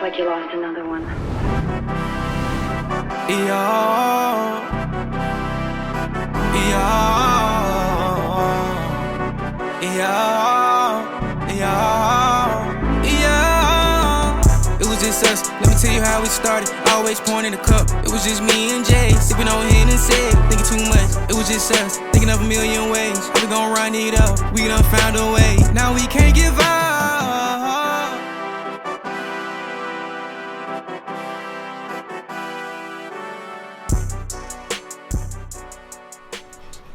Looks like you lost another one. It was just us, let me tell you how we started. Always pouring in the cup, it was just me and Jay. Sipping on Hennessy, thinking too much. It was just us, thinking of a million ways. How we gon' run it up, we done found a way. Now we can't give up.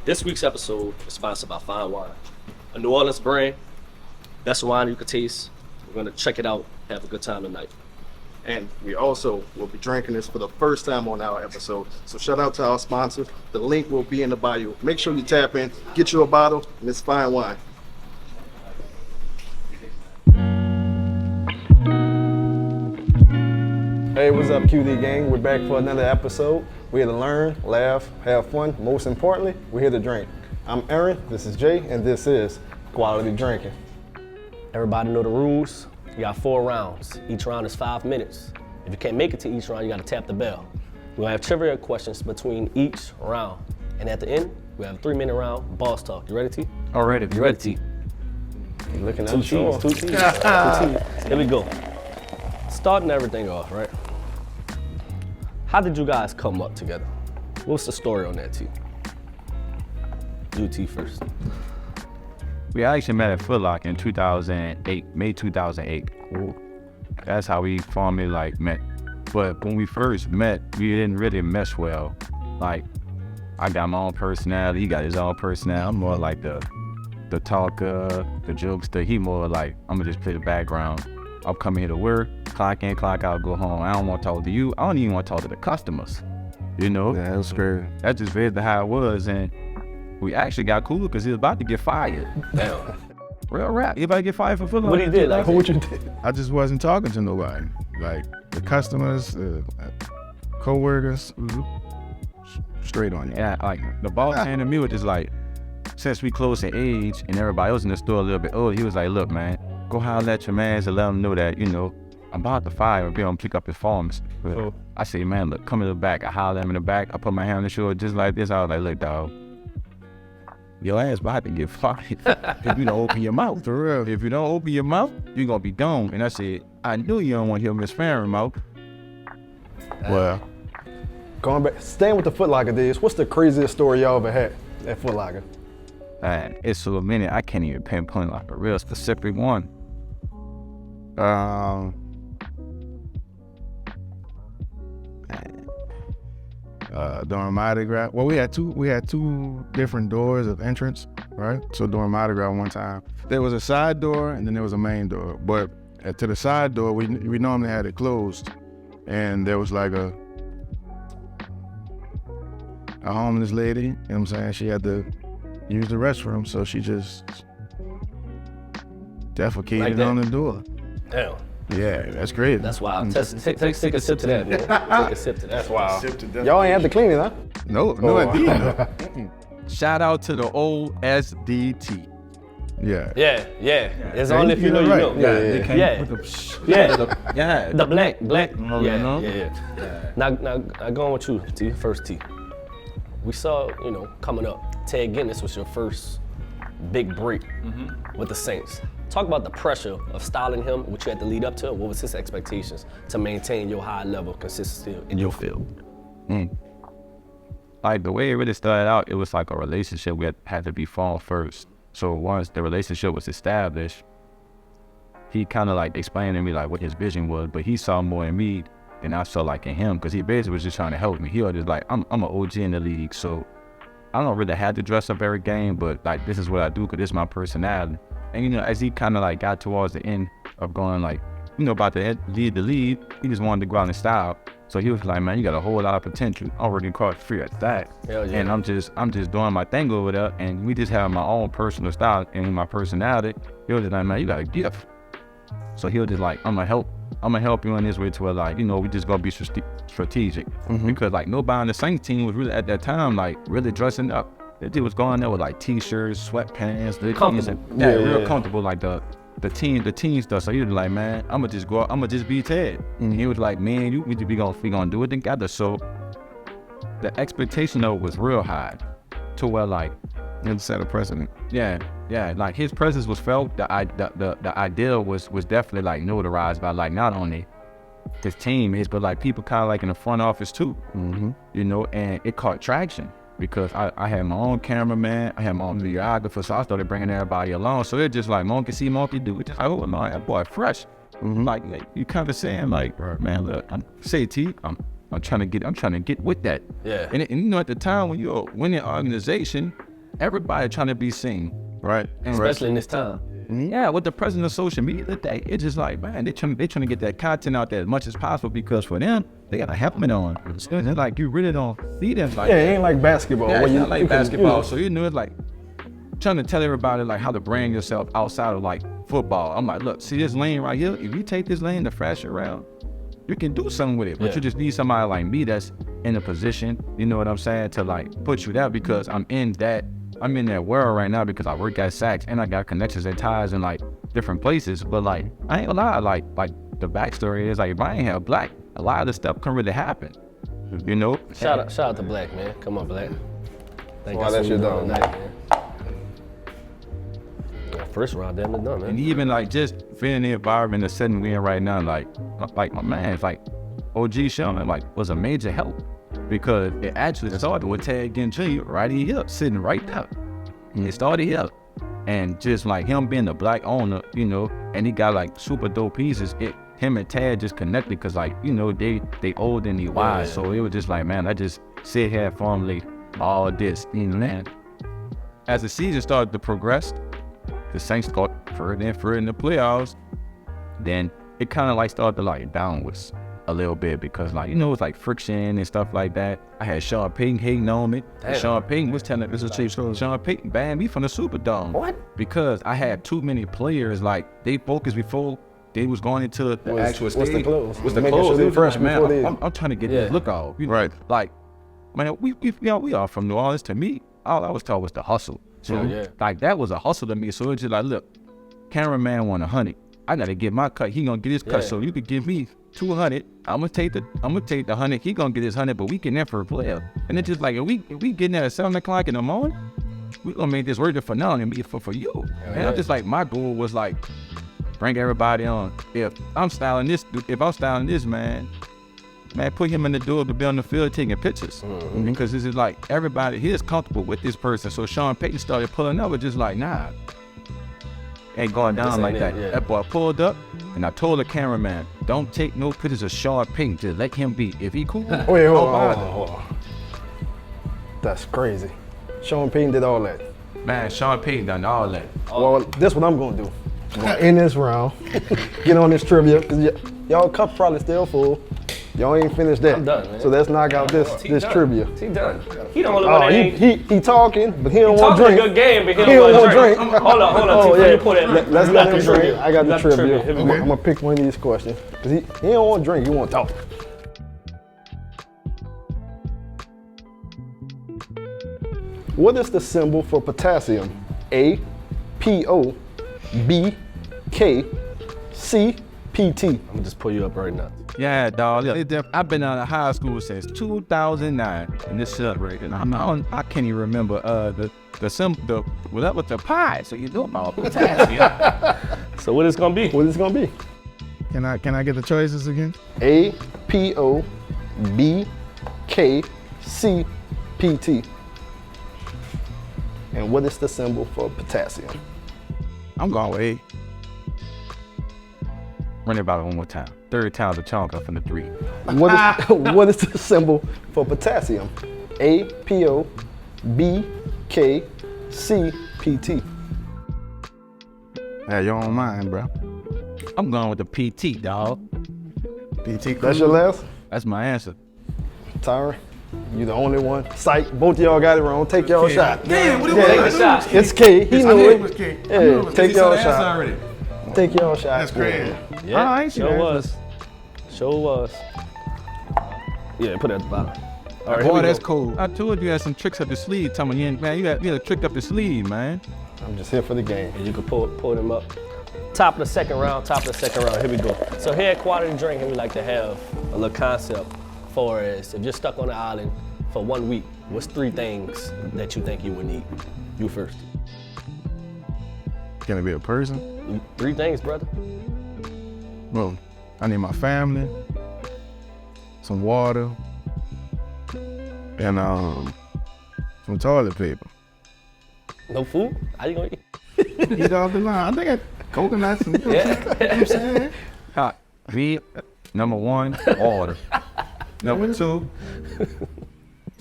This week's episode is sponsored by Fine Wine, a New Orleans brand. Best wine you can taste. We're gonna check it out, have a good time tonight. And we also will be drinking this for the first time on our episode. So shout out to our sponsor. The link will be in the bio. Make sure you tap in, get you a bottle, and it's Fine Wine. Hey, what's up, QD gang? We're back for another episode. We're here to learn, laugh, have fun. Most importantly, we're here to drink. I'm Aaron, this is Jay, and this is Quality Drinking. Everybody know the rules. You got 4 rounds. Each round is 5 minutes. If you can't make it to each round, you gotta tap the bell. We'll have trivia questions between each round. And at the end, we have a 3-minute round, boss talk. You ready, T? Already. You ready, T? You're looking Two unsure. T's. Here we go. Starting everything off, right? How did you guys come up together? What's the story on that, T? You, T, first. We actually met at Foot Locker in 2008, May 2008. That's how we formally met. But when we first met, we didn't really mesh well. Like, I got my own personality, he got his own personality. I'm more like the talker, the jokester. He more like, I'm gonna just play the background. I'm coming here to work, clock in, clock out, go home. I don't want to talk to you. I don't even want to talk to the customers. You know? Yeah, that's great. That's just basically how it was. And we actually got cool because he was about to get fired. Damn. Real rap. He about to get fired for Foot Locker. What he did? Like, What you did? I just wasn't talking to nobody. Like the customers, co-workers, straight on you. Yeah, like the boss handed me was just like, since we close in age and everybody else in the store a little bit older, he was like, look, man, go holler at your mans and let them know that, I'm about to fire and be able to pick up his forms. But I say, man, look, come in the back. I holler at him in the back. I put my hand on the shoulder just like this. I was like, look, dog, your ass about to get fired if you don't open your mouth. For real. If you don't open your mouth, you're going to be gone. And I said, I knew you don't want to hear Miss Farron mouth. Well, Going back, staying with the Foot Locker days, what's the craziest story y'all ever had at Foot Locker? Man, it's so many, I can't even pinpoint like a real specific one. during Mardi Gras, well, we had two different doors of entrance, right? So during Mardi Gras one time, there was a side door and then there was a main door. But to the side door, we normally had it closed, and there was like a homeless lady, you know what I'm saying? She had to use the restroom, so she just defecated Like that? on the door. Damn. Yeah, that's crazy. That's wild. Take a sip to that, man. Take a sip to that. That's wild. Y'all ain't have to clean it, huh? No, indeed. No. Shout out to the old SDT. Yeah. Yeah. It's only if you know you right. know. They came Yeah. with the Yeah. The black. you know? Yeah. Now going with you, T. First T. We saw, coming up, Ted Guinness was your first big break with the Saints. Talk about the pressure of styling him, what you had to lead up to. What was his expectations to maintain your high level of consistency in your field? Like the way it really started out, it was like a relationship we had to be formed first. So once the relationship was established, he kind of like explained to me like what his vision was, but he saw more in me than I saw like in him, because he basically was just trying to help me. He was just like, I'm an OG in the league, so I don't really have to dress up every game, but like this is what I do because this is my personality. And as he kind of like got towards the end of going like, about to lead the league, he just wanted to go out in style. So he was like, man, you got a whole lot of potential. I'm already caught free at that. Hell yeah. And I'm just doing my thing over there, and we just have my own personal style and my personality. He was just like, man, you got a gift. So he was just like, I'm gonna help you in this way to where like, we just gonna be strategic. Because like nobody on the Saints team was really at that time like really dressing up. That dude was going there with like t-shirts, sweatpants, Comfortable. real comfortable, like the the team stuff. So he was like, man, I'ma just go out, I'ma just be Ted. And he was like, man, we gonna do it together. So the expectation though was real high, to where like It set a precedent. yeah, like his presence was felt. The idea was definitely like notarized by like not only his teammates but like people kind of like in the front office too. You know, and it caught traction because I had my own cameraman, I had my own videographer, so I started bringing everybody along. So it just like monkey see, monkey do. It just like, oh no, that boy fresh. Like you kind of saying like, man, look, I'm trying to get with that. Yeah. And you know, at the time when you're a winning organization, everybody trying to be seen, right? And Especially in this time. yeah, with the presence of social media today, it's just like, man, they trying to get that content out there as much as possible because for them, they got a helmet on. So it's like you really don't see them like Yeah, that. it ain't like basketball. Yeah, where it's you, not like you can, basketball. you know, So you know, it's like trying to tell everybody like how to brand yourself outside of like football. I'm like, look, see this lane right here? If you take this lane to flash it around, you can do something with it. But Yeah. you just need somebody like me that's in a position, you know what I'm saying, to like put you there because I'm in that world right now because I work at Saks and I got connections and ties in like different places. But like I ain't gonna lie, like the backstory is like if I ain't have Black, a lot of this stuff can really happen. You know? Shout out to Black, man. Come on, Black. Thank Why God that for shit you done, tonight, man. Yeah, first round, damn it done, And man. even like just feeling the environment, the setting we in right now, like my man, it's like OG Sherman like was a major help because it actually started with Ted getting Jr. right here, sitting right there. And it started here. And just like him being the Black owner, you know, and he got like super dope pieces, him and Tad just connected because like, you know, they old and they wise. Yeah. So it was just like, man, I just sit here and formulate all this, you know, man. As the season started to progress, the Saints got further and further in the playoffs, then it kind of like started to like downwards a little bit because like, you know, it's like friction and stuff like that. I had Sean Payton hating on me. And Sean Payton was telling me, Sean Payton banned me from the Superdome. What? Because I had too many players, like they focused before they was going into the actual what's the stage. clothes? What's the Making clothes? sure they It was fresh like, man, before they- I'm trying to get Yeah. this look off. You know? Right. Like, man, we are from New Orleans. To me, all I was taught was the hustle. So Yeah. like that was a hustle to me. So it's just like, look, cameraman want 100. I gotta get my cut. He gonna get his cut. Yeah. So you could give me 200. I'm gonna take the 100. He gonna get his 100, but we can there for a player. And it's just like if we getting there at 7 o'clock in the morning, we gonna make this worth it for now and be for you. And yeah. I'm just like, my goal was like bring everybody on. If I'm styling this, man, put him in the door to be on the field taking pictures. Because this is like everybody here is comfortable with this person. So Sean Payton started pulling up, just like, nah, ain't going down ain't like it, that. yeah. That boy pulled up, and I told the cameraman, don't take no pictures of Sean Payton. Just let him be. If he cool, Wait, hold don't on. bother. That's crazy. Sean Payton did all that. Man, Sean Payton done all that. Well, this what I'm gonna do. I'm gonna end this round, get on this trivia, because y'all cup probably still full. Y'all ain't finished that. I'm done, man. So let's knock out this Done. trivia. He done. He the only one Oh, that ain't. he talking, but he don't want to Talking a drink. good game, but he He don't don't want want to to drink. drink. Hold on. Oh, Before yeah. you pull that, Let's you let got him the drink. trivia. I got You the trivia. Here we I'm go. gonna pick one of these questions because he don't want to drink. He want to talk. What is the symbol for potassium? A, PO, B, K, C, PT. I'm gonna just pull you up right now. Yeah, dog. I've been out of high school since 2009, and this shit right here. I can't even remember the symbol. That was the pie. So you know about potassium. So what it's gonna be? What is it gonna be? Can I get the choices again? A, PO, B, K, C, PT. And what is the symbol for potassium? I'm going with A. Run it about one more time. Third time's a chunk up from the 3. What is the symbol for potassium? A, PO, B, K, C, PT. Yeah, your own mind, bro. I'm going with the PT, dog. PT. That's your last? That's my answer. Tyran, you the only one. Psych, both of y'all got it wrong. Take y'all shot. Damn, what Take the shot. It's K. He I knew knew it. it was K. I knew it Yeah, was take K. y'all He said the answer shot. already. Take y'all shot. That's crazy. Yeah, I ain't seen sure that. was. Sure was. Yeah, put it at the bottom. All right, here Boy, we that's go. cool. I told you had some tricks up your sleeve. Tell me, man, you had a trick up your sleeve, man. I'm just here for the game. And you can pull them up. Top of the second round. Here we go. So here at Quality Drinking, we like to have a little concept for as if you're stuck on the island for 1 week, what's 3 things that you think you would need? You first. Can it be a person? 3 things, brother. Well, I need my family, some water, and some toilet paper. No food? How you gonna eat? Eat off the line. I think I coconuts and you know what I'm saying? Hot. Me, number 1, water. Number 2,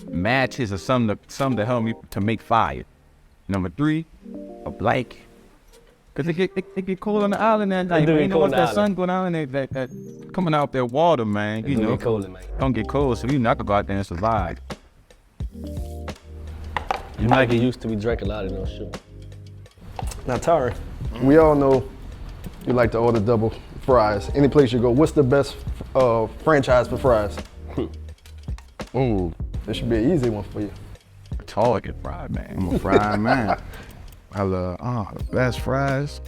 matches or something to help me to make fire. Number 3, a blanket. Cause it get cold on the island that night. You know, once that sun go down and that coming out that water, man. You know, don't get cold, so you not gonna go out there and survive. You might get used to me drinking a lot of those shit. Now, Tyran, we all know you like to order double fries. Any place you go, what's the best franchise for fries? Ooh, This should be an easy one for you. Target fried man. I'm a fried man. I love the best fries.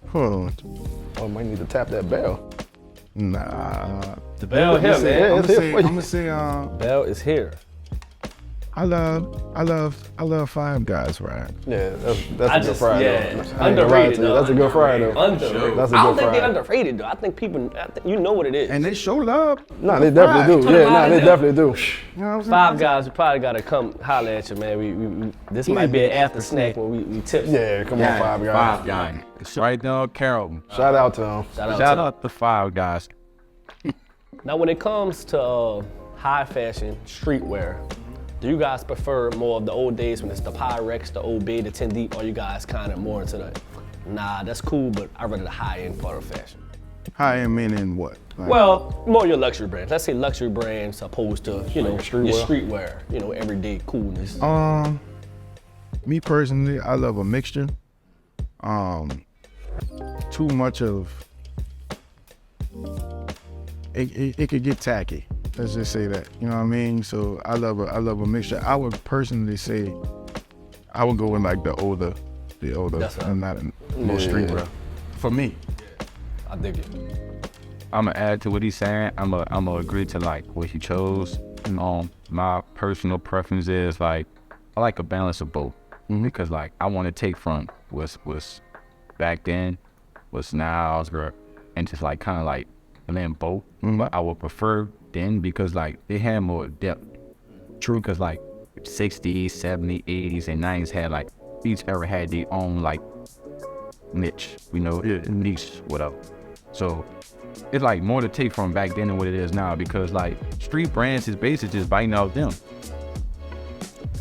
Hold on. Oh, might need to tap that bell. Nah. The bell here, man. I'm gonna say Bell is here. I love Five Guys, right? Yeah, that's a good fry though. Underrated though. That's a good fry though. Underrated. That's a I don't good think they're fry. underrated though. I think you know what it is. And they showed up. Nah, they definitely do. Yeah, nah, they definitely do. You know what I'm saying? Five Guys, you probably gotta come holler at you, man. We this might be an after snack when we tip. Yeah, come on, Five Guys. Five Guys. It's right there, Carrollton. Shout out to them. Shout out to Five Guys. Now, when it comes to high fashion streetwear, do you guys prefer more of the old days when it's the Pyrex, the Old Bay, the 10 deep, or you guys kind of more into the, nah, that's cool, but I'd rather the high end part of fashion? High end meaning what? Like, Well, more your luxury brands. Let's say luxury brands opposed to, you know, your streetwear. streetwear, you know, everyday coolness. me personally, I love a mixture. Too much of it could get tacky. Let's just say that. You know what I mean? So I love a mixture. I would personally say I would go with like the older, That's right. and not more streetwear. For me. I dig it. I'm gonna add to what he's saying. I'm gonna agree to like what he chose. My personal preference is like I like a balance of both because like I want to take from what's back then, what's now, and just like kind of like blend both. But I would prefer then because like they had more depth. True, because like 60s, 70s, 80s, and 90s had like each era had their own like niche, niche, whatever. So it's like more to take from back then than what it is now because like street brands is basically just biting off them.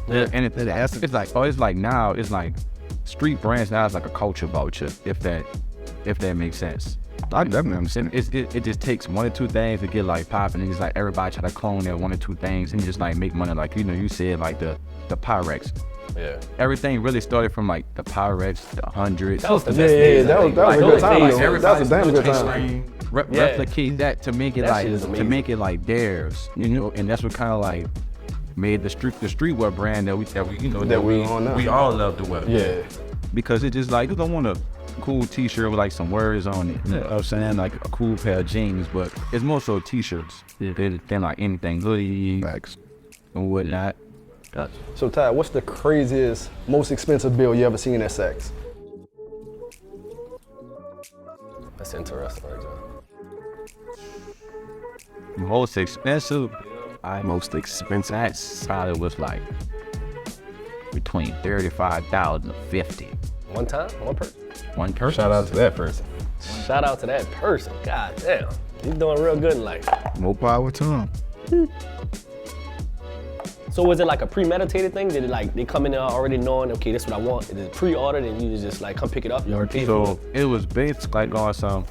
Yeah. And it's like now it's like street brands now is like a culture vulture if that makes sense. I definitely understand. It just takes 1 or 2 things to get like popping and it's like everybody try to clone their 1 or 2 things and just like make money like you said like the Pyrex. Yeah. Everything really started from like the Pyrex, the 100s. That was the best Yeah, days, that I was think. a good time. Those days, though. That was a damn good time. Replicate that to make it That like shit is amazing. like theirs, and that's what kind of like made the streetwear brand that we on now. we all love to wear. Yeah. Because it just like you don't want a cool t-shirt with like some words on it. You know what I'm saying? Like a cool pair of jeans, but it's more so t-shirts than like anything hoodie Facts. and whatnot. So Ty, what's the craziest, most expensive bill you ever seen at Saks? That's interesting right there. Most expensive. Most expensive. That probably was like between 35,000 to 50. One time, one person. One person. Shout out to that person. Shout out to that person. God damn, he's doing real good in life. More power to them. So was it like a premeditated thing? Did it like they come in there already knowing, okay, this is what I want? Is it pre-ordered and you just like come pick it up? You already paid for So it was basically like going some,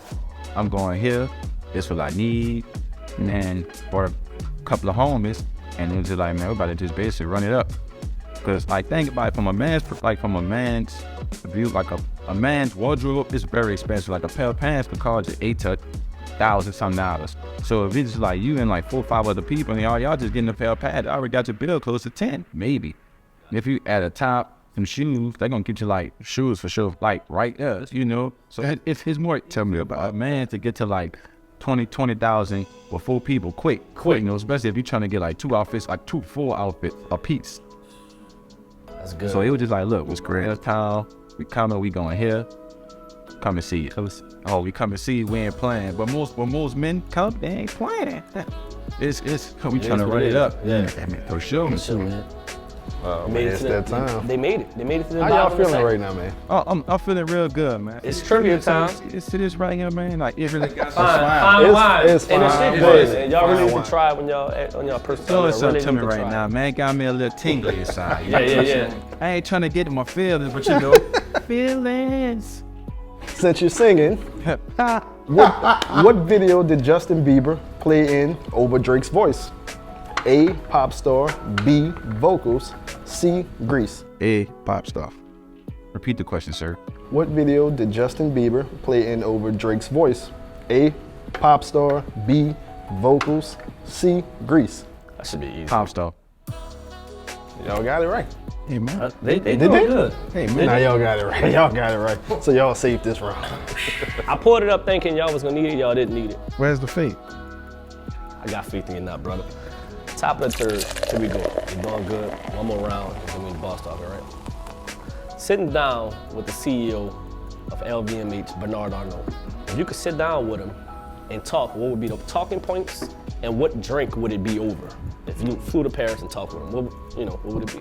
I'm going here, this what I need, and then for a couple of homies, and it was just like, man, we're about to just basically run it up. Cause like think about it from a man's view, like a man's wardrobe is very expensive. Like a pair of pants could cost you $8 to $1,000 something. So if it's like you and like 4 or 5 other people and y'all just getting a pair of pads, I already got your bill close to 10, maybe. If you add a top, some shoes, they're gonna get you like Shoes for sure. like right there, you know. So it's more, Tell me about a man to get to like 20,000 with 4 people quick, you know, especially if you're trying to get like 2 outfits, like 2 full outfits a piece. That's good. So it was just like, look, it's great. Town, we coming, we going here. Come and see it. Oh, we come and see it, we ain't playing. But most men come, they ain't playing. It's we trying to run it up. Yeah. For sure. Sure, man. Oh, Made man, it it's to that time. They made it. They made it to the How y'all bottom of the feeling second. right now, man? Oh, I'm feeling real good, man. It's trivia time. It's this right here, man. Like it really got Fine wine. It's And fine it's wine. shit. Y'all really Fine need wine. to try when y'all on y'all personal. Throw y'all something really to me need right try. now, man. Got me a little tingly inside. You Yeah, know yeah, what I'm yeah. saying? I ain't trying to get in my feelings, but you know, feelings. Since you're singing, what video did Justin Bieber play in over Drake's voice? A, pop star, B, vocals, C, Grease. A pop star. Repeat the question, sir. What video did Justin Bieber play in over Drake's voice? A, pop star, B, vocals, C, Grease. That should be easy. Pop star. Y'all got it right. Hey man. They Did doing they? good. Hey man. Now y'all got it right. Y'all got it right. So y'all saved this round. I pulled it up thinking y'all was gonna need it. Y'all didn't need it. Where's the fate? I got faith in you now, brother. Top of the third. Here we go. You're doing good. One more round. And then we boss talking, right? Sitting down with the CEO of LVMH, Bernard Arnault. If you could sit down with him and talk, what would be the talking points, and what drink would it be over? If you flew to Paris and talked with him, what would it be?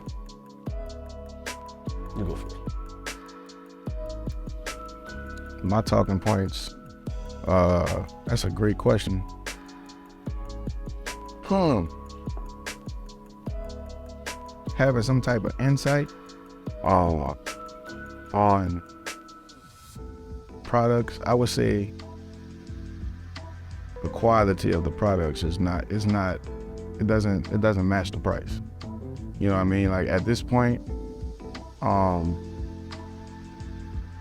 You go first. My talking points. That's a great question. Having some type of insight on products, I would say the quality of the products it doesn't match the price. You know what I mean? Like at this point,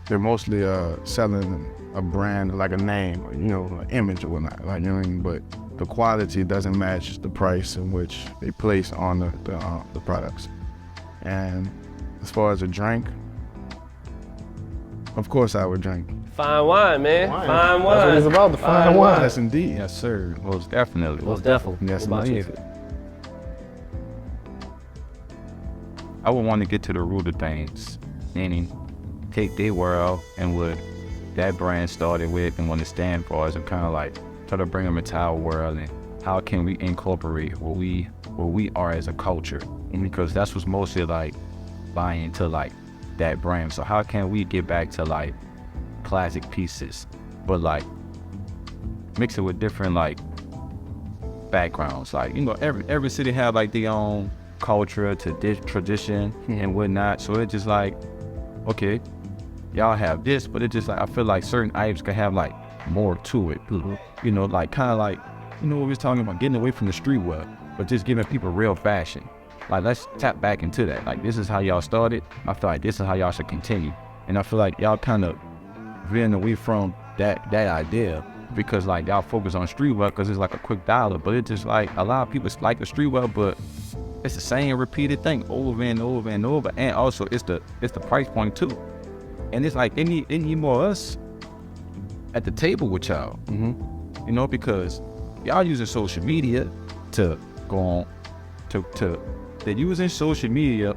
they're mostly selling a brand, like a name, or, you know, an image or whatnot, like, you know what I mean? But the quality doesn't match the price in which they place on the products. And as far as a drink, of course I would drink. Fine wine, man. Fine wine. That's what it's about, the fine wine. Yes, indeed. Yes, sir. Most definitely. Most definitely. Yes, What about you? indeed. I would want to get to the root of things, meaning take their world and what that brand started with and want to stand for us, and kind of like try to bring them into our world, and how can we incorporate what we are as a culture, and because that's what's mostly like buying into like that brand. So how can we get back to like classic pieces, but like mix it with different like backgrounds, like, you know, every city have like their own culture to tradition and whatnot. So it's just like, okay, y'all have this, but it's just like I feel like certain items can have like more to it. You know, like kind of like, you know, what we was talking about, getting away from the streetwear, but just giving people real fashion. Like, let's tap back into that. Like, this is how y'all started. I feel like this is how y'all should continue. And I feel like y'all kind of veering away from that idea, because like y'all focus on streetwear because it's like a quick dollar, but it's just like a lot of people like the streetwear, but it's the same repeated thing over and over and over. And also it's the price point too. And it's like they need more of us at the table with y'all. You know, because y'all using social media to go on to they're using social media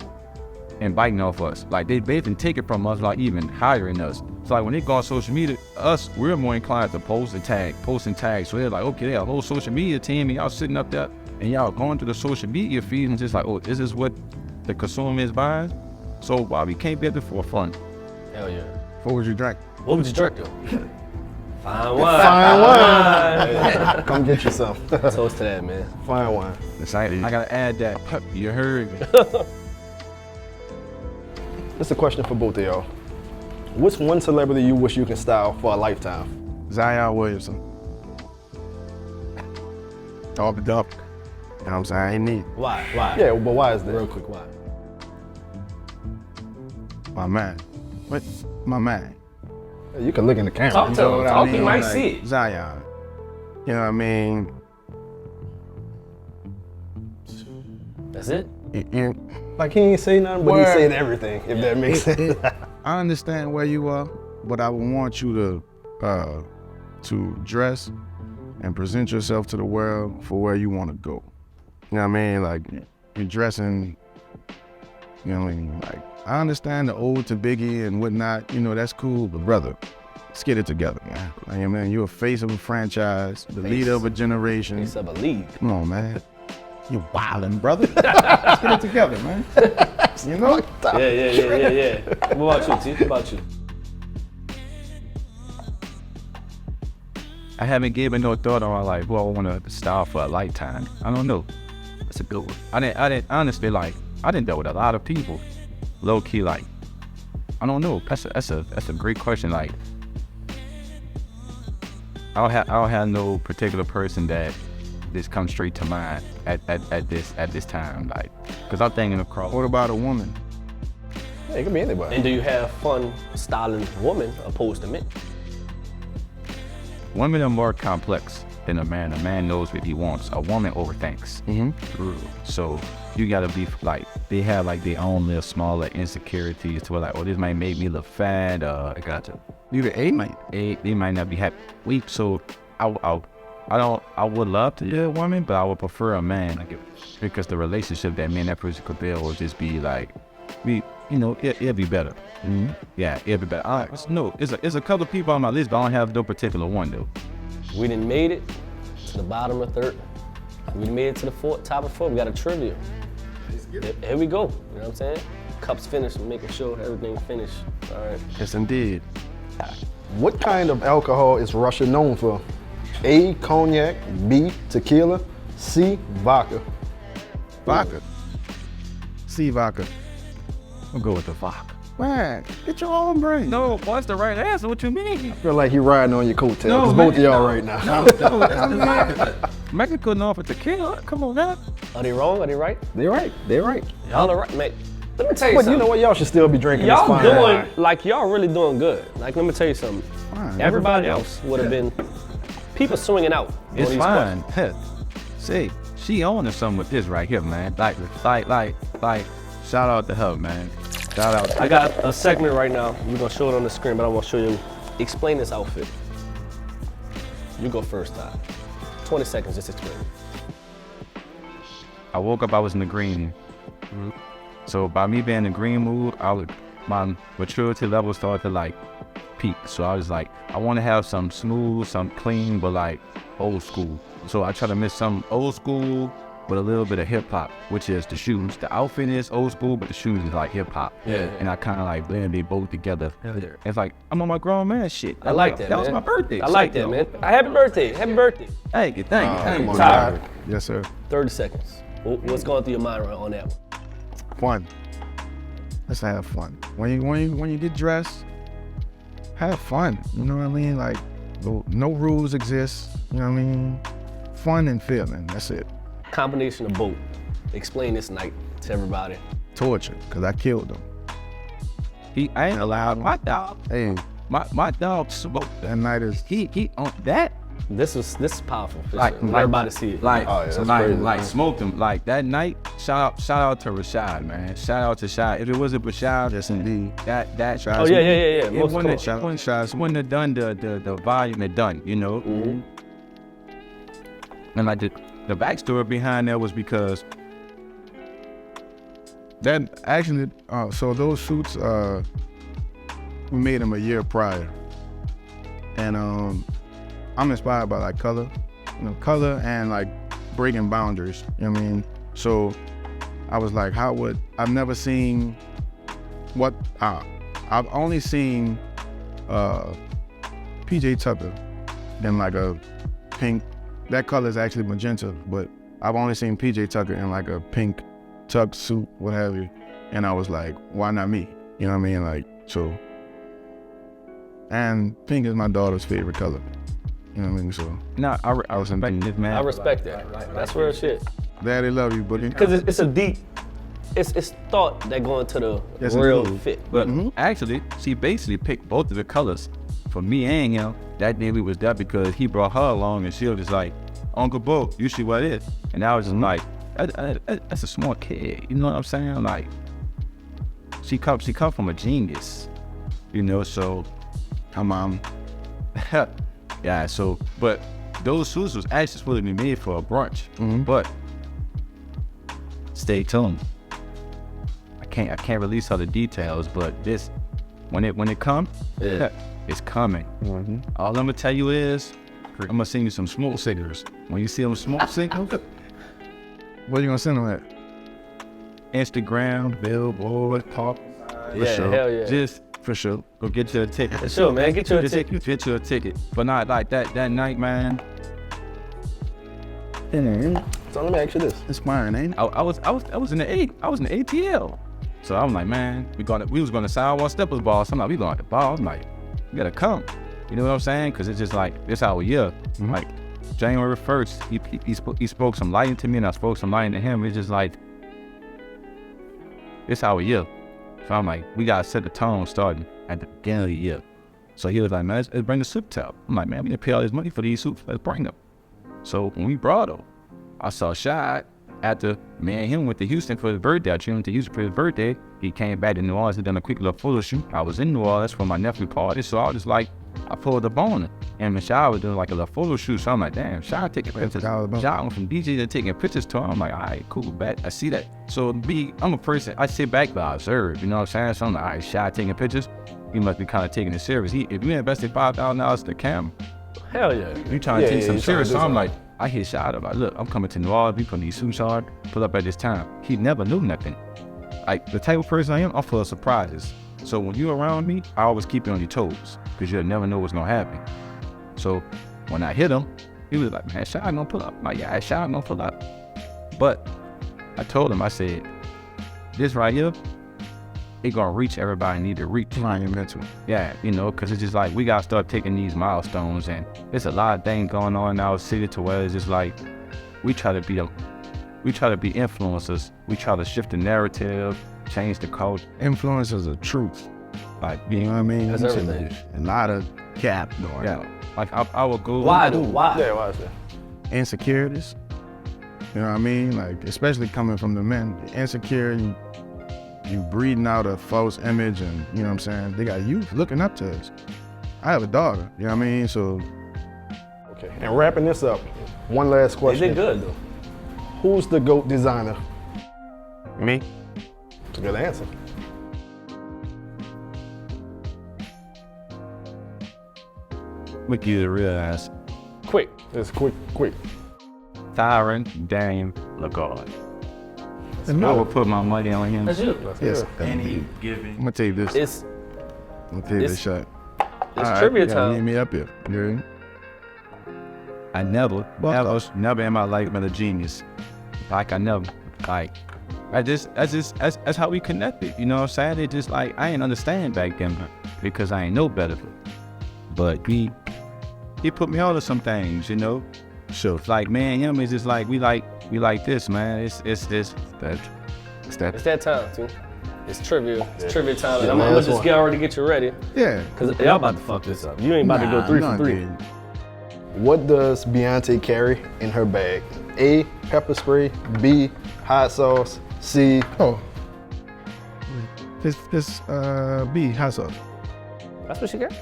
and biting off us. Like they can take it from us, like even hiring us. So like when they go on social media, we're more inclined to post and tag. So they're like, okay, they have a whole social media team and y'all sitting up there and y'all going to the social media feed and just like, oh, this is what the consumer is buying. So while we can't be at the forefront. Hell yeah. What would you drink? What would you drink though? Fine wine. Fine wine. Come get yourself. Toast to that, man. Fine wine. I gotta add that. You heard me. This is a question for both of y'all. What's one celebrity you wish you can style for a lifetime? Zion Williamson. Off the dump. You know what I'm saying? I ain't need Why? Yeah, but why is that? Real quick, why? my man. What? My man. You can look in the camera. Talk to him. what I Talk, mean? he might Like, see it. Zion. You know what I mean? That's it? Like he ain't say nothing, but he said everything, if that makes sense. I understand where you are, but I would want you to dress and present yourself to the world for where you want to go. You know what I mean? Like, you're dressing, you know what I mean? Like, I understand the ode to Biggie and whatnot, you know, that's cool, but brother, let's get it together, man. Like, man, you're a face of a franchise, the leader of a generation. Face of a league. Come on, man. You're wildin', brother. Let's get it together, man. You know? Yeah. What about you, T? What about you? I haven't given no thought on like who I want to style for a lifetime. I don't know. That's a good one. I didn't honestly like. I didn't deal with a lot of people. Low key, like, I don't know. That's a great question. Like, I don't have no particular person that just comes straight to mind at this time. Like, cause I'm thinking across. What about a woman? Yeah, it could be anybody. And do you have fun styling women opposed to men? Women are more complex than a man. A man knows what he wants. A woman overthinks. So you gotta be like, they have like their own little smaller insecurities to where like, oh, this might make me look fat. I gotcha. You the A man. They might not be happy. So I would love to be a woman, but I would prefer a man, because the relationship that me and that person could build would just be like, it'll be better. Yeah, it'll be better. No, it's a couple of people on my list, but I don't have no particular one though. We done made it to the bottom of the third. We done made it to the top of four. We got a trivia. Here we go. You know what I'm saying? Cups finished, making sure everything finished. All right. Yes, indeed. What kind of alcohol is Russia known for? A, cognac, B, tequila, C, vodka. Vodka. C, vodka. I'll go with the vodka. Man, get your own brain. No, what's the right answer? What you mean? I feel like he riding on your coattails, because both of y'all right now. Mexico known for tequila. Come on, man. Are they wrong? Are they right? They're right. Y'all are right, mate. Let me tell you But something. you know what? Y'all should still be drinking this Y'all fine doing, wine. like, y'all really doing good. Like, let me tell you something. Fine, Everybody else would have been people swinging out. It's on these fine. questions. See, she owning something with this right here, man. Like, shout out to her, man. Shout out. I got a segment right now. We're gonna show it on the screen, but I want to show you. Explain this outfit. You go first, Todd. 20 seconds, just explain. I woke up, I was in the green. So by me being in the green mood, my maturity level started to like peak. So I was like, I want to have some smooth, some clean, but like old school. So I try to mix some old school with a little bit of hip hop, which is the shoes. The outfit is old school, but the shoes is like hip hop. Yeah. And I kind of like blend they both together. It's like, I'm on my grown man shit. I like that, That man. was my birthday. I like that, man. Happy birthday. Happy birthday. Thank you. Come on, Tyra. Todd. Yes, sir. 30 seconds. What's going through your mind on that one? Fun. Let's have fun. When you get dressed, have fun. You know what I mean? Like, no rules exist. You know what I mean? Fun and feeling. That's it. Combination of both. Explain this night to everybody. Torture, because I killed them. I ain't allowed my dog. Hey, My dog smoked. that night is... He on that. This is powerful. For Like, sure. Everybody see it. Like, Oh, yeah, that's crazy. like smoked him. Like that night, shout out to Rashad, man. Shout out to Rashad. If it wasn't Rashad, Yes, indeed. that Oh yeah. it Most wouldn't course. wouldn't have done the volume it done, you know. Mm-hmm. And like the backstory behind that was because That actually, so those suits, we made them a year prior. And I'm inspired by like color, color and like breaking boundaries, you know what I mean? So I was like, I've never seen I've only seen PJ Tucker in like a pink, that color is actually magenta, but I've only seen PJ Tucker in like a pink tuck suit, what have you. And I was like, why not me? You know what I mean? Like, so, and pink is my daughter's favorite color. You know what I mean? So, no, I was expecting this man. I respect that. That's real shit. Daddy love you, buddy. Because it's a deep, it's thought that go into the Yes, real indeed. fit. But actually, she basically picked both of the colors for me and him that day we was there because he brought her along, and she was just like, Uncle Bo, you see what it is? And I was just like, that's a smart kid, you know what I'm saying? Like, she come from a genius, you know. So her mom, yeah. So, but those suits was actually supposed to be made for a brunch, but stay tuned. I can't release all the details, but this, when it comes, it's coming. All I'm gonna tell you is, I'm gonna send you some smoke signals. When you see them smoke signals, What you gonna send them at? Instagram, Billboard, Pop. Yeah, hell yeah. Just for sure. Go get you a ticket. For sure, man. Get you a ticket. Get you a ticket. But not like that night, man. So let me ask you this. It's fine, ain't it? I was in the ATL. So I'm like, man, we was gonna sidewalk steppers ball. So I'm like, we going to the ball. I'm like, you gotta come. You know what I'm saying? Cause it's just like, this our year. Like January 1st, he spoke some light into me and I spoke some light into him. It's just like, this our year. So I'm like, we gotta set the tone starting at the beginning of the year. So he was like, man, let's bring the suit top. I'm like, man, we didn't pay all this money for these suits. Let's bring them. So when we brought them, I saw Shad after me and him went to Houston for his birthday. I treated him to Houston for his birthday. He came back to New Orleans and done a quick little photo shoot. I was in New Orleans for my nephew party, so I was just like, I pulled up on it. And Michelle was doing like a little photo shoot, so I'm like, damn, Shad taking pictures. Shad went from DJ to taking pictures to him. I'm like, all right, cool, bet. I see that. So I'm a person, I sit back but I observe, you know what I'm saying? So I'm like, all right, Shad taking pictures. He must be kind of taking it serious. If you invested $5,000 in the camera, Hell yeah. you trying to take something serious. So I'm something. like, I hit Shad up. Like, look, I'm coming to New Orleans. We putting these suits on. Pull up at this time. He never knew nothing. Like, the type of person I am, I'm full of surprises. So when you're around me, I always keep you on your toes because you'll never know what's gonna happen. So when I hit him, he was like, man, Shad gonna pull up. I'm like, yeah, Shad gonna pull up. But I told him, I said, this right here, it gonna reach everybody need to reach. Monumental. Yeah, you know, because it's just like, we gotta start taking these milestones, and there's a lot of things going on in our city to where it's just like, we try to be influencers. We try to shift the narrative, change the culture. Influencers of truth. Like, You know what I mean? That's everything. A lot of cap going yeah, on. like I would go. Why though? Why? Yeah, why is that? Insecurities. You know what I mean? Like, especially coming from the men. Insecure, you breeding out a false image, and you know what I'm saying? They got youth looking up to us. I have a daughter, you know what I mean? So Okay. And wrapping this up, one last Is question. it good though? Who's the GOAT designer? me, It's a good answer. Look you to realize, Quick. Just quick. Tyran Dame Lagarde. and I Nola. would put my money on him. That's you. Yes. And he giving. I'm gonna take this. It's I'm gonna take this it's- shot. it's trivia Meet time. me up here. You heard me? I never in my life been a genius. Like that's how we connected. You know what I'm saying? It just like, I ain't understand back then because I ain't know better. But he put me on to some things, you know? So it's like, man, him is just like, we like this, man. It's that. It's that time too. It's trivia. It's trivia time. And I'm man, gonna that's just one. get already get you ready. Yeah. Cause y'all about to fuck this up. You ain't about to go 3 no, for 3. dude. What does Beyonce carry in her bag? A, pepper spray. B, hot sauce. C, Oh. This B hot sauce. That's what she got.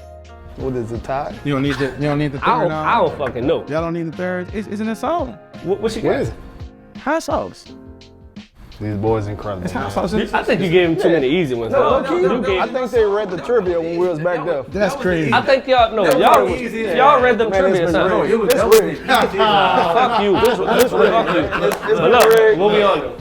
what is it, Todd? You don't need the third. I don't fucking know. Y'all don't need the third. It's in the song. What she What got? is it? Hot sauce. These boys incredible. It's hot man. sauce. I think you gave him too many easy ones. No, huh? no, You gave- I think they read the trivia when we was back there. That's crazy. I think y'all read the Man, it's trivia. been son. rigged. It's rigged. Fuck you. This fuck you. But look, what we on though?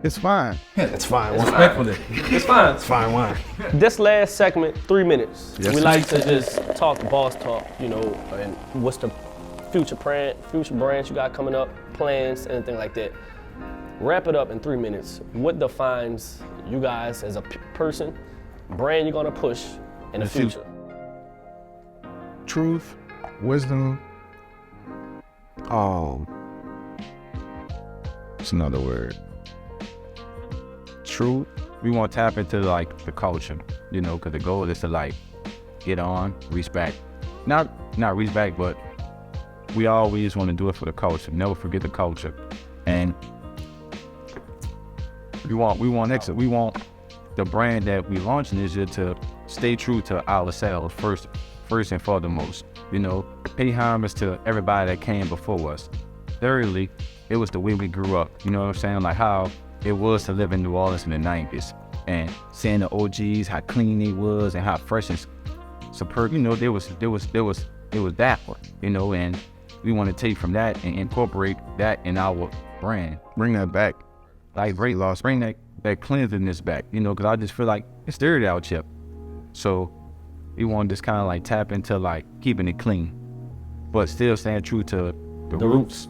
It's fine. It's fine wine. Respectfully. It's fine. It's fine wine. This last segment, 3 minutes. Yes, We sir. like to just talk boss talk, you know, and what's the future brands you got coming up, plans, anything like that. Wrap it up in 3 minutes. What defines you guys as a person, brand you're gonna push in the future? Truth, wisdom. It's another word. Truth. We want to tap into like the culture, you know, because the goal is to like get on, respect, not reach back, but we always want to do it for the culture. Never forget the culture, and we want exit. We want the brand that we launching this year to stay true to ourselves first and foremost. You know, pay homage to everybody that came before us. Thirdly, it was the way we grew up. You know what I'm saying? Like how it was to live in New Orleans in the 90s, and seeing the OGs, how clean they was and how fresh and superb. You know, there was that one. You know, and we want to take from that and incorporate that in our brand. Bring that back. Like bring that cleanliness back. You know, because I just feel like it's dirty out here. So we want to just kind of like tap into like keeping it clean, but still staying true to the roots.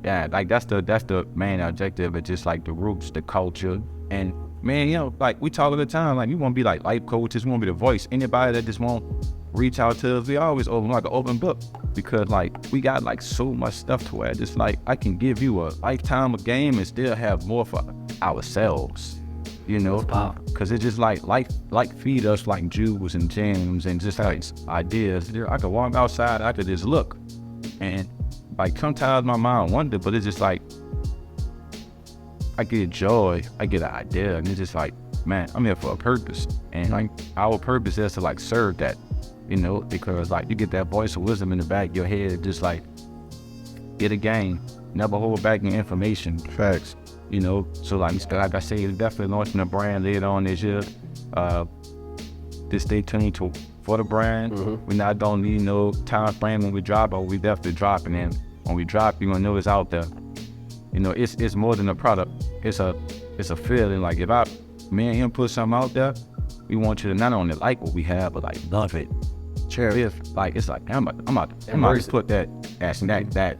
Yeah, like that's the main objective. It's just like the roots, the culture, and man, you know, like we talk all the time. Like we want to be like life coaches. We want to be the voice. Anybody that just won't reach out to us, we always open like an open book, because like we got like so much stuff to where just like I can give you a lifetime of game and still have more for ourselves. You know, because it's just like feed us like jewels and gems and just like ideas. I could walk outside, I could just look, and like sometimes my mind wonder, but it's just like I get joy, I get an idea, and it's just like, man, I'm here for a purpose, and like our purpose is to like serve that, you know, because like you get that voice of wisdom in the back of your head, just like get a game, never hold back your information. Facts. You know, so like I say, definitely launching a brand later on this year. Just stay tuned for the brand. We don't need no time frame when we drop, but we definitely dropping it. When we drop, you're gonna know it's out there. You know, it's more than a product. It's a feeling. Like if me and him put something out there, we want you to not only like what we have, but like love it. Cherish. Like it's like I'm about to put that that.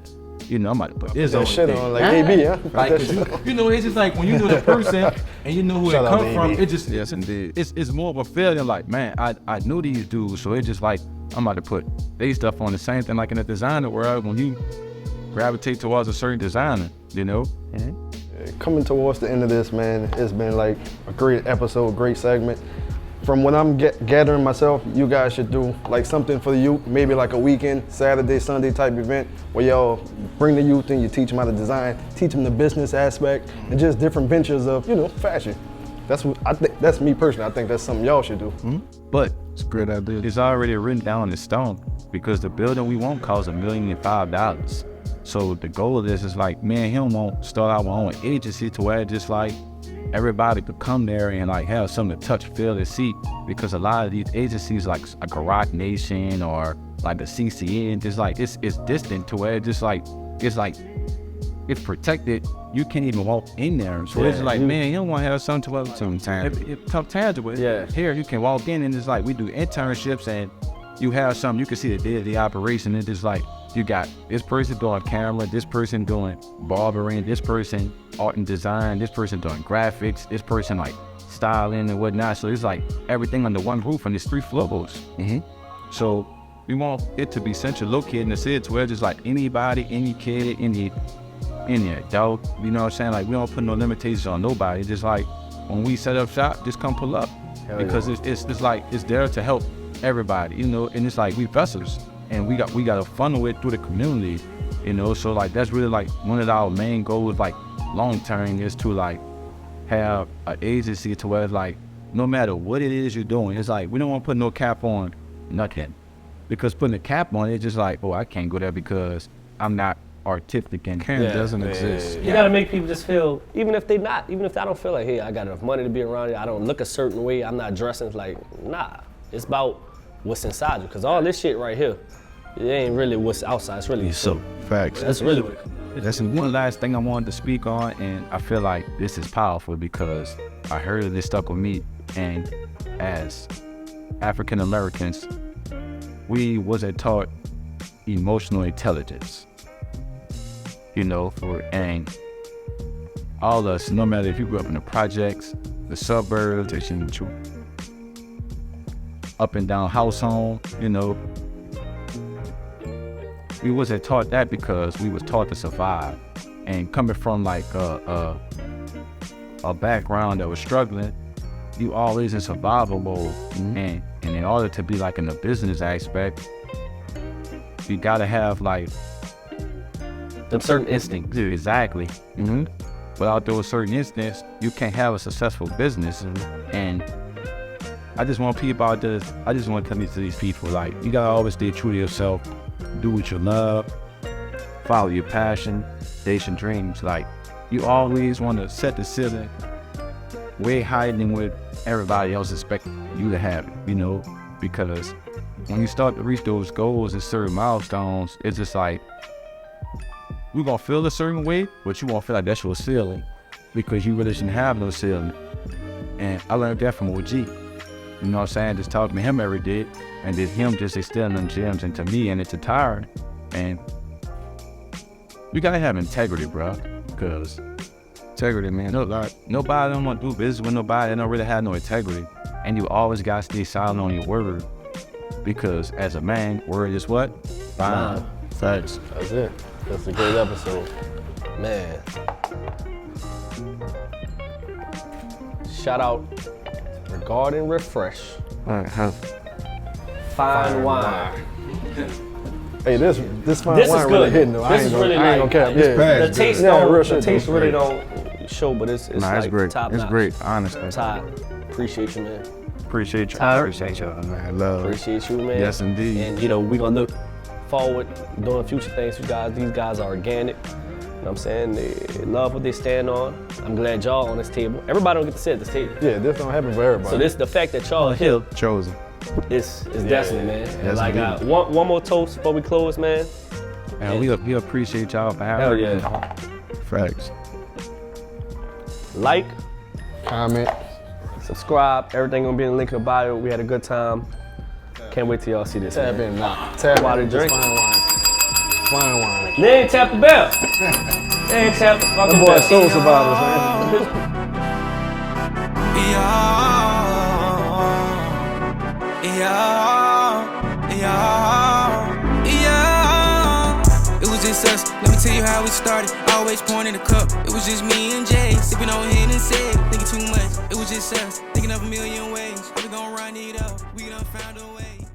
You know, I'm about to put this on shit on like AB, yeah. Like, you know, it's just like when you know the person and you know who Shout they out come to from, AB. it just Yes, indeed. it's more of a feeling like, man, I knew these dudes, so it's just like I'm about to put they stuff on the same thing like in the designer world when you gravitate towards a certain designer, you know. Coming towards the end of this, man, it's been like a great episode, great segment. From what I'm gathering myself, you guys should do like something for the youth, maybe like a weekend, Saturday, Sunday type event where y'all bring the youth in, you teach them how to design, teach them the business aspect, and just different ventures of, you know, fashion. That's what I think. That's me personally. I think that's something y'all should do. But It's a great idea. it's already written down in stone because the building we want costs $1,005,000. So the goal of this is like, me and him won't start our own agency to where just like everybody could come there and like have something to touch, feel, and see. Because a lot of these agencies like a Rock Nation or like the CCN, just like it's distant to where it's protected. You can't even walk in there. So it's like, man, you don't want to have something to Something tangible. It's tangible. Yeah. Here you can walk in and it's like we do internships and you have something, you can see the day-to-day operation. It's just like you got this person doing camera, this person doing barbering, this person art and design, this person doing graphics, this person like styling and whatnot. So it's like everything under one roof and it's 3 floors. So we want it to be central located in the city to where just like anybody, any kid, any adult, you know what I'm saying? Like we don't put no limitations on nobody. Just like when we set up shop, just come pull up. Because it's like it's there to help everybody, you know, and it's like we vessels and we got to funnel it through the community, you know. So like that's really like one of our main goals, like long term, is to like have an agency to where it's like no matter what it is you're doing, it's like we don't want to put no cap on nothing, because putting a cap on it's just like, oh, I can't go there because I'm not artistic and Doesn't exist. You gotta make people just feel, even if I don't feel like, hey, I got enough money to be around here, I don't look a certain way, I'm not dressing like, nah. It's about what's inside you, because all this shit right here, it ain't really what's outside, it's really so. Facts. That's really what That's one last thing I wanted to speak on, and I feel like this is powerful because I heard of this stuck with me, and as African Americans, we wasn't taught emotional intelligence. You know, and all of us, no matter if you grew up in the projects, the suburbs, up and down house home, you know, we wasn't taught that because we was taught to survive. And coming from like a background that was struggling, you always in survival mode. And in order to be like in the business aspect, you gotta have like Them certain instincts. Yeah, exactly. Without those certain instincts, you can't have a successful business. And I just want people out there, I just want to tell to these people, like, you gotta always stay true to yourself, do what you love, follow your passion, chase your dreams. Like, you always want to set the ceiling way higher than what everybody else expects you to have it, you know? Because when you start to reach those goals and certain milestones, it's just like, we're gonna feel a certain way, but you won't feel like that's your ceiling because you really shouldn't have no ceiling. And I learned that from OG. You know what I'm saying? Just talking to him every day, and then him just extending them gems into me and into Tyran. And you gotta have integrity, bro. Because integrity, man, nobody don't want to do business with nobody that don't really have no integrity. And you always gotta stay silent on your word. Because as a man, word is what? Bond. Facts. That's it. That's a great episode. Man. Shout out Regarding Refresh. Fine wine. Hey, this fine This wine is really good. hitting though. This is really I ain't like, gonna cap. Yeah. the taste, Yeah, real the shit, taste though. really don't show, but it's Nah, like it's great. top It's notch. great, honestly. Todd, appreciate you, man. Appreciate you. Tyra. Appreciate you, man. Love. Appreciate you, man. Yes, indeed. And you know, we gonna look forward doing future things for you guys. These guys are organic. You know what I'm saying? They love what they stand on. I'm glad y'all on this table. Everybody don't get to sit at this table. Yeah, this don't happen for everybody. So this, the fact that y'all are here Chosen. is destiny, man. And Yes, like indeed. one more toast before we close, man. And we appreciate y'all for Hell having us. yeah. Facts. Like, comment. subscribe. Everything gonna be in the link in the bio. We had a good time. Can't wait till y'all see this. Tap man. in now. Tap Water in. Just drink. fine wine. Fine wine. They ain't tap the bell. They ain't tap the fucking Them boys bell. told us about us, man. It was just us. Let me tell you how we started. Always pouring in the cup. It was just me and Jay. Sipping on Hennessy. Thinking too much. It was just us. Thinking of a million ways. How we gon' run it up? We done found a way.